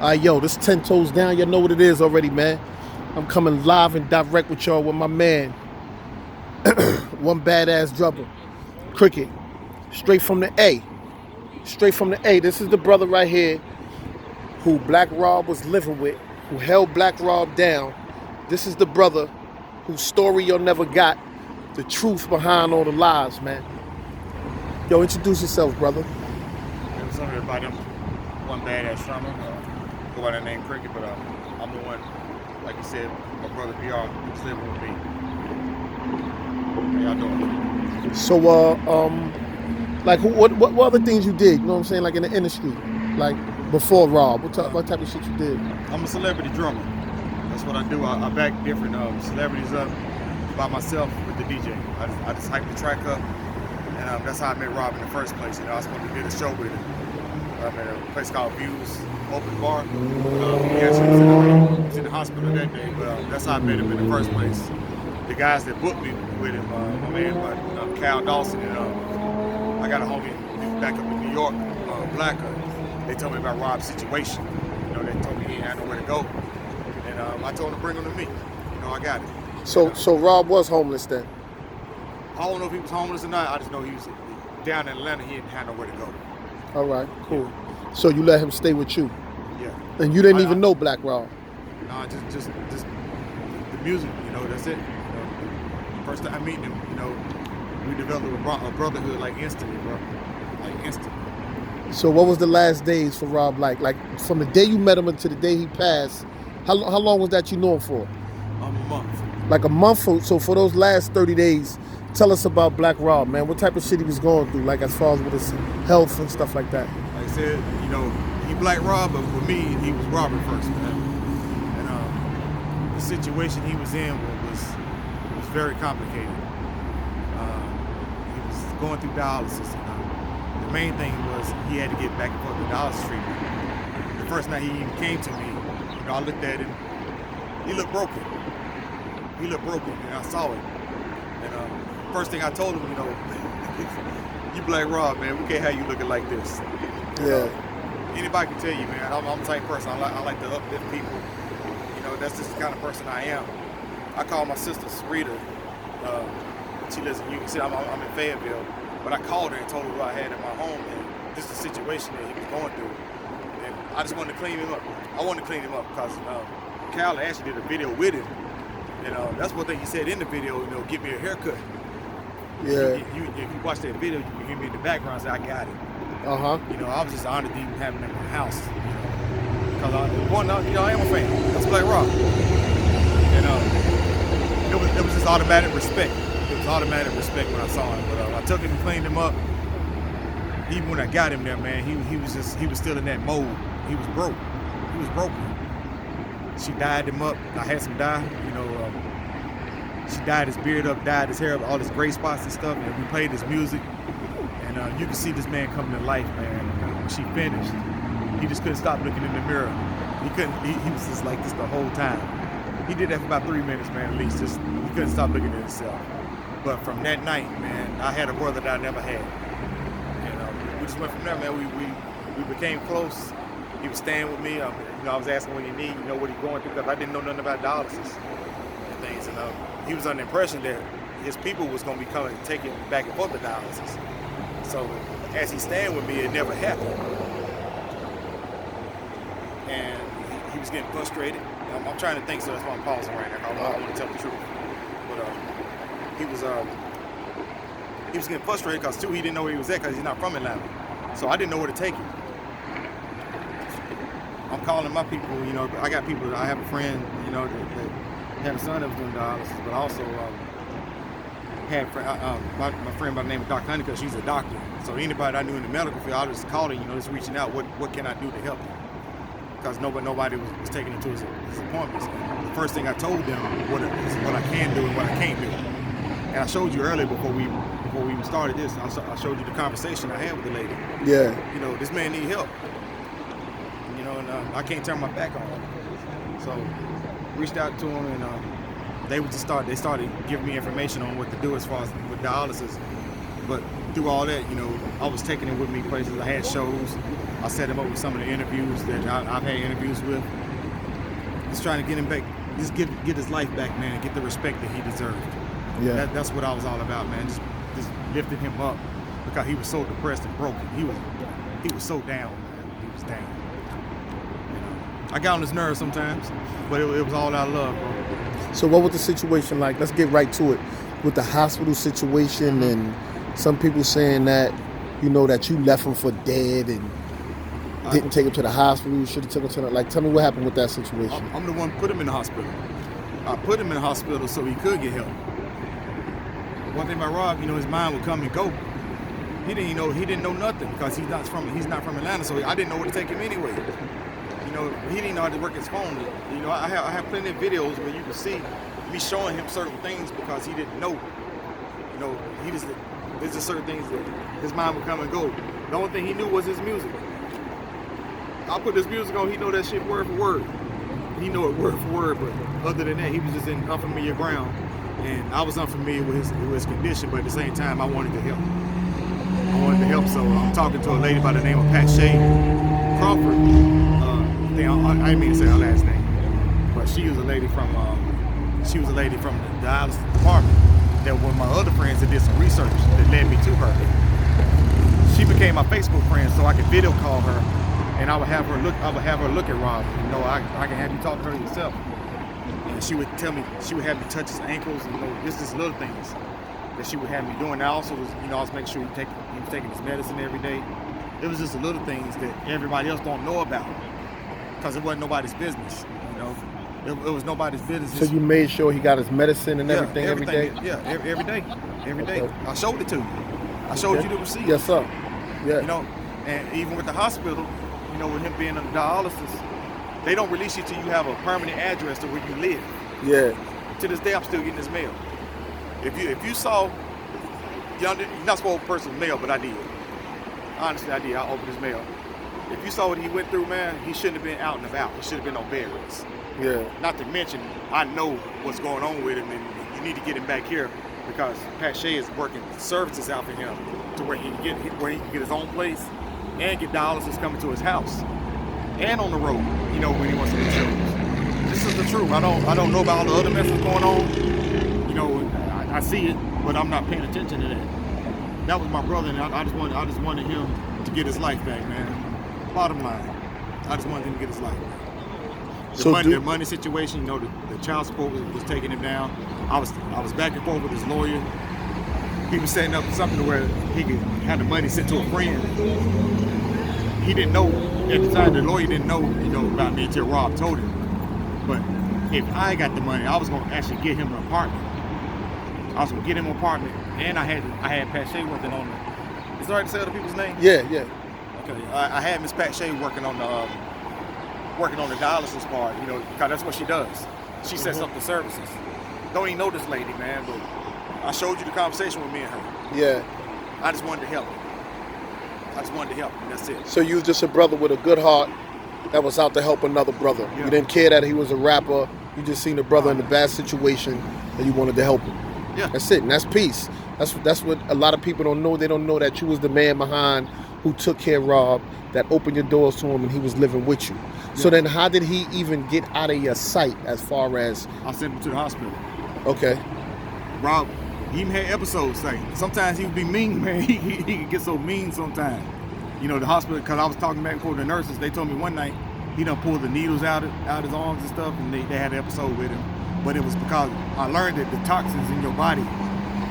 Yo, this 10 toes down. You know what it is already, man. I'm coming live and direct with y'all with my man, one badass drummer, Cricket, straight from the A. Straight from the A. This is the brother right here who Black Rob was living with, who held Black Rob down. This is the brother whose story y'all never got, the truth behind all the lies, man. Yo, introduce yourself, brother. What's up, everybody? I'm one badass drummer. Go by the name Cricket, but I'm the one, like you said, my brother BR, who's living with me. How y'all doing? So, like, what other things you did? You know what I'm saying? Like in the industry, like before Rob. What type of shit you did? I'm a celebrity drummer. That's what I do. I back different celebrities up by myself with the DJ. I just hype the track up, and that's how I met Rob in the first place. You know, I was supposed to do a show with him. I'm at a place called Views Open Bar. He actually was in the hospital that day, but that's how I met him in the first place. The guys that booked me with him, my man Cal Dawson, and I got a homie back up in New York, Blacker. They told me about Rob's situation. You know, they told me he had nowhere to go, and I told him to bring him to me. You know, I got it. So Rob was homeless then. I don't know if he was homeless or not. I just know he was down in Atlanta. He didn't have nowhere to go. All right, cool. So you let him stay with you, Yeah. and you didn't even know Black Rob. No, just the music. You know, that's it. You know, first time I meeting him, you know, we developed a brotherhood like instantly, bro. Like instantly. So what was the last days for Rob like? Like from the day you met him until the day he passed, how long was that you know him for? A month. Like a month. So for those last 30 days, tell us about Black Rob, man. What type of shit he was going through, like as far as with his health and stuff like that. Like I said, you know, he Black Rob, but for me, he was Robert first, man. And the situation he was in was very complicated. He was going through dialysis. The main thing was he had to get back and forth to dialysis treatment. The first night he even came to me, you know, I looked at him. He looked broken. He looked broken, and I saw it. And first thing I told him, you know, you Black Rob, man, we can't have you looking like this. Yeah. Anybody can tell you, man, I'm the type of person, I like to uplift people. You know, that's just the kind of person I am. I call my sister Rita. She lives in Houston. I'm in Fayetteville. But I called her and told her what I had in my home, and this is the situation that he was going through. And I just wanted to clean him up. I wanted to clean him up because Cal actually did a video with him. And that's one thing he said in the video, you know, give me a haircut. Yeah. If you watch that video, you can hear me in the background say, I got it. Uh-huh. You know, I was just honored to even have him in my house. Because I am a fan. That's Black Rob. And it was just automatic respect. It was automatic respect when I saw him. But I took him and cleaned him up. Even when I got him there, man, he was still in that mode. He was broke. He was broken. She dyed him up. I had some dye, you know. She dyed his beard up, dyed his hair up, all his gray spots and stuff. And we played his music. And you can see this man coming to life, man. And when she finished, he just couldn't stop looking in the mirror. He was just like this the whole time. He did that for about 3 minutes, man, at least. He couldn't stop looking at himself. But from that night, man, I had a brother that I never had. And we just went from there, man. We became close. He was staying with me. You know, I was asking what he need, you know, what he's going through, because I didn't know nothing about dialysis and things. And he was under the impression that his people was going to be coming and taking him back and forth to dialysis. So as he's staying with me, it never happened. And he was getting frustrated. I'm trying to think, so that's why I'm pausing right now. I want to tell the truth. But he was getting frustrated because, too, he didn't know where he was at because he's not from Atlanta. So I didn't know where to take him. I'm calling my people, you know, I have a friend, you know, that had a son that was doing dialysis, but also had my friend by the name of Dr. Honey, because she's a doctor. So anybody I knew in the medical field, I was just calling, you know, just reaching out, what can I do to help him? Because nobody was taking him to his appointments. And the first thing I told them is what I can do and what I can't do. And I showed you earlier before we even started this, I showed you the conversation I had with the lady. Yeah. You know, this man need help. You know, and I can't turn my back on him. So reached out to him, and they started giving me information on what to do as far as with dialysis. But through all that, you know, I was taking him with me places. I had shows. I set him up with some of the interviews that I've had interviews with. Just trying to get him back, just get his life back, man, and get the respect that he deserved. Yeah. That's what I was all about, man. Just lifting him up because he was so depressed and broken. He was so down, man. He was down. You know, I got on his nerves sometimes, but it was all out of love, bro. So what was the situation like? Let's get right to it. With the hospital situation and some people saying that, you know, that you left him for dead and didn't take him to the hospital. You should have took him to the, like, tell me what happened with that situation. I'm the one who put him in the hospital. I put him in the hospital so he could get help. One thing about Rob, you know, his mind would come and go. He didn't know nothing because he's not from Atlanta, so I didn't know where to take him anyway. You know, he didn't know how to work his phone. You know, I have plenty of videos where you can see me showing him certain things because he didn't know. You know, there's just certain things that his mind would come and go. The only thing he knew was his music. I put this music on, he know that shit word for word. He know it word for word, but other than that, he was just in unfamiliar ground. And I was unfamiliar with his condition, but at the same time, I wanted to help. So I'm talking to a lady by the name of Pat Shea Crawford. I didn't mean to say her last name, but she was a lady from the dialysis department. That one of my other friends that did some research that led me to her. She became my Facebook friend, so I could video call her, and I would have her look at Rob. You know, I can have you talk to her yourself. And she would tell me, she would have me touch his ankles, and, you know, just little things that she would have me doing. I also was, you know, I was making sure he was taking his medicine every day. It was just the little things that everybody else don't know about, because it wasn't nobody's business, you know. It was nobody's business. So you made sure he got his medicine and everything every day? Yeah, every day. Okay. I showed it to you. I showed you the receipt. Yes, sir. Yeah. You know, and even with the hospital, you know, with him being under dialysis, they don't release you till you have a permanent address to where you live. Yeah. To this day, I'm still getting his mail. If you saw, you're not supposed to personal mail, but I did. Honestly, I did. I opened his mail. If you saw what he went through, man, he shouldn't have been out and about. He should have been on bed rest. Yeah. Not to mention, I know what's going on with him, and you need to get him back here because Pat Shea is working services out for him to where he can get his own place and get dialysis coming to his house and on the road. You know, when he wants to do shows. This is the truth. I don't know about all the other mess that's going on. You know, I see it, but I'm not paying attention to that. That was my brother, and I just wanted him to get his life back, man. Bottom line, I just wanted him to get his life back. The money situation, you know, the child support was taking him down. I was back and forth with his lawyer. He was setting up something where he could have the money sent to a friend. He didn't know at the time. The lawyer didn't know, you know, about me until Rob told him. But if I got the money, I was gonna actually get him an apartment. I was gonna get him an apartment, and I had Pat Shea working on it. Is it all right to say other people's names? Yeah. Okay. I had Miss Pat Shea working on the dialysis part, you know, because that's what she does. She sets up the services. Don't even know this lady, man, but I showed you the conversation with me and her. Yeah. I just wanted to help her. And that's it. So you was just a brother with a good heart that was out to help another brother. Yeah. You didn't care that he was a rapper. You just seen a brother in a bad situation and you wanted to help him. Yeah. That's it, and that's peace. That's what a lot of people don't know. They don't know that you was the man behind who took care of Rob, that opened your doors to him, and he was living with you. Yeah. So then how did he even get out of your sight as far as... I sent him to the hospital. Okay. Rob, he even had episodes, like, sometimes he would be mean, man. He could get so mean sometimes. You know, the hospital, because I was talking back and forth to the nurses, they told me one night he done pulled the needles out his arms and stuff, and they had an episode with him. But it was because I learned that the toxins in your body,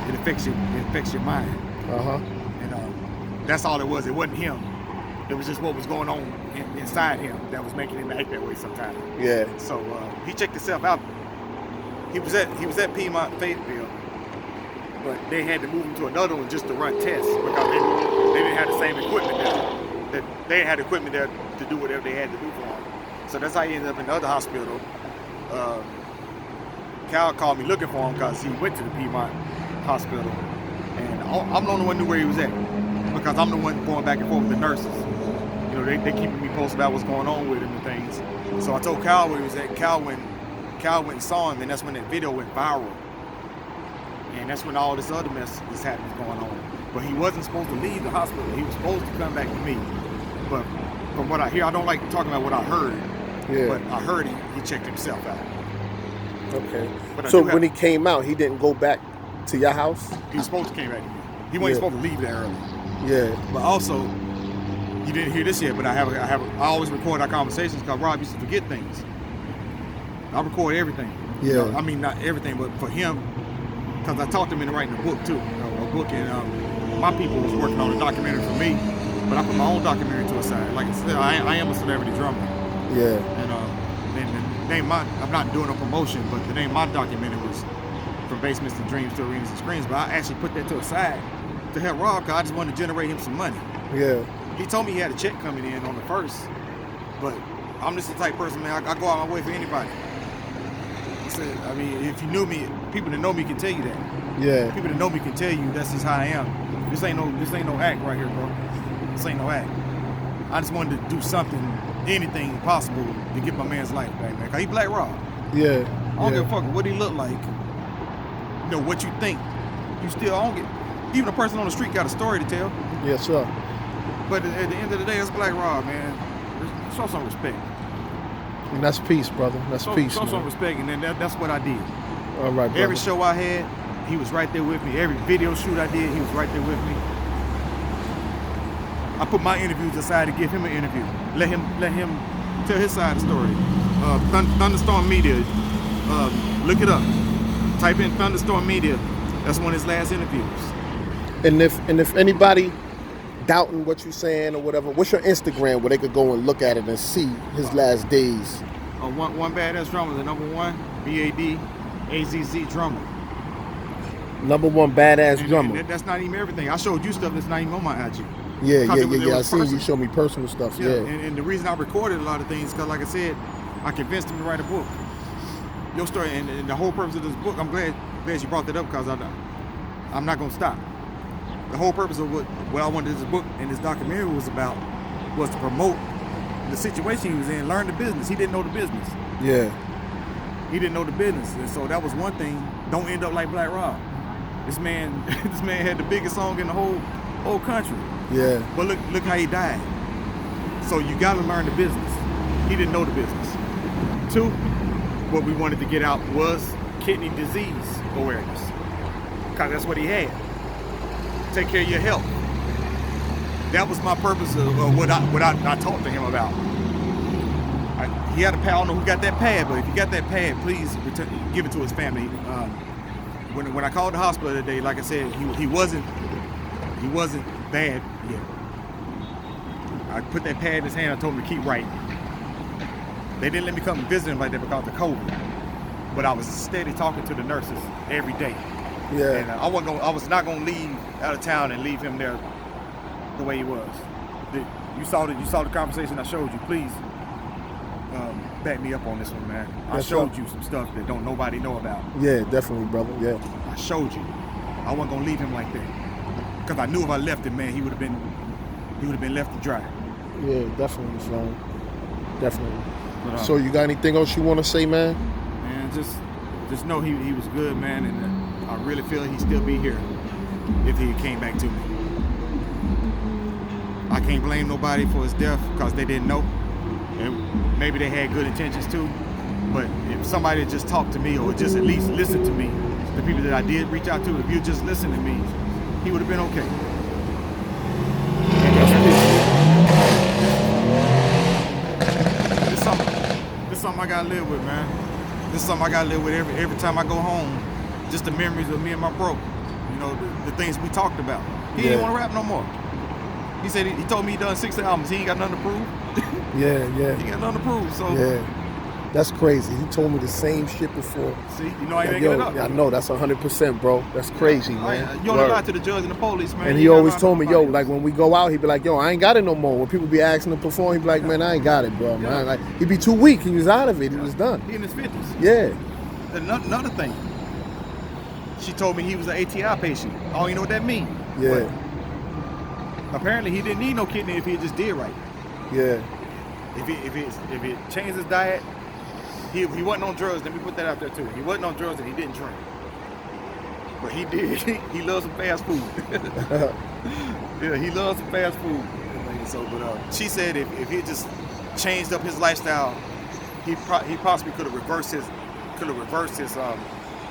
it affects your mind. Uh-huh. And that's all it was. It wasn't him. It was just what was going on inside him that was making him act that way sometimes. Yeah. So he checked himself out. He was at Piedmont Fayetteville, but they had to move him to another one just to run tests because they didn't have the same equipment there. They had equipment there to do whatever they had to do for him. So that's how he ended up in the other hospital. Cal called me looking for him because he went to the Piedmont hospital, and I'm the only one who knew where he was at because I'm the one going back and forth with the nurses. You know, they keeping me posted about what's going on with him and things. So I told Cal where he was at. Cal went and saw him, and that's when that video went viral. And that's when all this other mess is happening going on. but he wasn't supposed to leave the hospital. He was supposed to come back to me. But from what I hear, I don't like talking about what I heard. Yeah. But I heard he checked himself out. Okay. But So when he came out, he didn't go back to your house? He was supposed to came back to me. He wasn't supposed to leave that early. Yeah. But also, you didn't hear this yet, but I always record our conversations because Rob used to forget things. I record everything. Yeah. You know, I mean, not everything, but for him, because I talked him into writing a book too. A book, and my people was working on a documentary for me, but I put my own documentary to a side. Like I said, I am a celebrity drummer. Yeah. And the name I'm not doing a promotion, but the name of my documentary was From Basements to Dreams to Arenas and Screens. But I actually put that to a side to help Rob, because I just wanted to generate him some money. Yeah. He told me he had a check coming in on the 1st, but I'm just the type of person, man, I go out my way for anybody. I mean, if you knew me, people that know me can tell you that. Yeah. People that know me can tell you that's just how I am. This ain't no act right here, bro. This ain't no act. I just wanted to do something, anything possible to get my man's life back, man. Cause he Black Rob. Yeah. I don't give a fuck what he look like. You know, what you think. You still, I don't get, even a person on the street got a story to tell. Yes, sir. But at the end of the day, it's Black Rob, man. Show some respect. And that's peace, brother. That's peace. Show some respect, and then that's what I did. All right, brother. Every show I had, he was right there with me. Every video shoot I did, he was right there with me. I put my interviews aside to give him an interview. Let him tell his side of the story. Thunderstorm Media, look it up. Type in Thunderstorm Media. That's one of his last interviews. And if anybody doubting what you're saying or whatever, what's your Instagram where they could go and look at it and see his last days? One Badass Drummer, the number one, BADAZZ Drummer. Number one Badass Drummer. And that's not even everything. I showed you stuff that's not even on my IG. Yeah. I seen you show me personal stuff. Yeah. And the reason I recorded a lot of things, because like I said, I convinced him to write a book. Your story, and the whole purpose of this book, I'm glad you brought that up, because I'm not going to stop. The whole purpose of what I wanted this book and this documentary was to promote the situation he was in, learn the business. He didn't know the business. Yeah. He didn't know the business. And so that was one thing. Don't end up like Black Rob. This man had the biggest song in the whole country. Yeah. But look how he died. So you gotta learn the business. He didn't know the business. 2, what we wanted to get out was kidney disease awareness. Because that's what he had. Take care of your health. That was my purpose of what I talked to him about. He had a pad. I don't know who got that pad, but if you got that pad, please give it to his family. When I called the hospital today, like I said, he wasn't bad yet. I put that pad in his hand. I told him to keep writing. They didn't let me come and visit him like that because of COVID, but I was steady talking to the nurses every day. Yeah. And I was not gonna leave out of town and leave him there the way he was. You saw the conversation I showed you. Please back me up on this one, man. I showed you some stuff that don't nobody know about. Yeah, definitely, brother. Yeah. I showed you. I wasn't gonna leave him like that, because I knew if I left him, man, he would have been left to dry. Yeah, definitely, son. Definitely. But, so you got anything else you want to say, man? Man, just know he was good, man, and I really feel he'd still be here if he came back to me. I can't blame nobody for his death because they didn't know. And maybe they had good intentions too. But if somebody just talked to me or just at least listened to me, the people that I did reach out to, if you just listened to me, he would have been okay. This is something I gotta live with, man. This is something I gotta live with every time I go home. Just the memories of me and my bro. You know, the things we talked about. He didn't want to rap no more. He said he told me he done 6 albums. He ain't got nothing to prove. Yeah. He got nothing to prove. So yeah, that's crazy. He told me the same shit before. See, you know I ain't making it up. I know that's 100%, bro. That's crazy, man. You only lie to the judge and the police, man. And he always told me, yo, like when we go out, he'd be like, yo, I ain't got it no more. When people be asking to perform, he'd be like, man, I ain't got it, bro. Man, like he'd be too weak. He was out of it. He was done. He in his 50s. Yeah. Another thing. She told me he was an ATI patient. I don't even know what that means. Yeah. But apparently he didn't need no kidney if he just did right. Yeah. If he changed his diet, he wasn't on drugs. Let me put that out there too. He wasn't on drugs and he didn't drink. But he did. He loves some fast food. Yeah, he loves some fast food. So, but she said if he just changed up his lifestyle, he possibly could have reversed his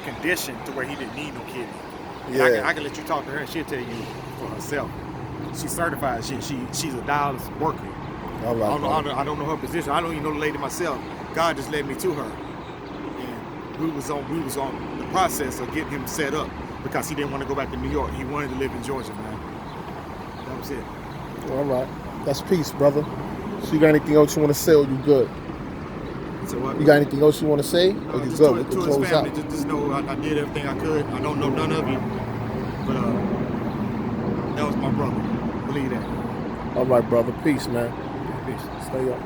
condition to where he didn't need no kidney. Yeah. I can let you talk to her and she'll tell you for herself. She's certified. She's a dialysis worker. All right. I don't know her position. I don't even know the lady myself. God just led me to her, and we was on the process of getting him set up because he didn't want to go back to New York. He wanted to live in Georgia, man. That was it. All right. That's peace, brother. So you got anything else you want to say, or you good? So what? You got anything else you want to say, or you Just good? We to can his close family, out. just know I did everything I could. I don't know none of you, but that was my brother. Believe that. All right, brother. Peace, man. Peace. Stay up.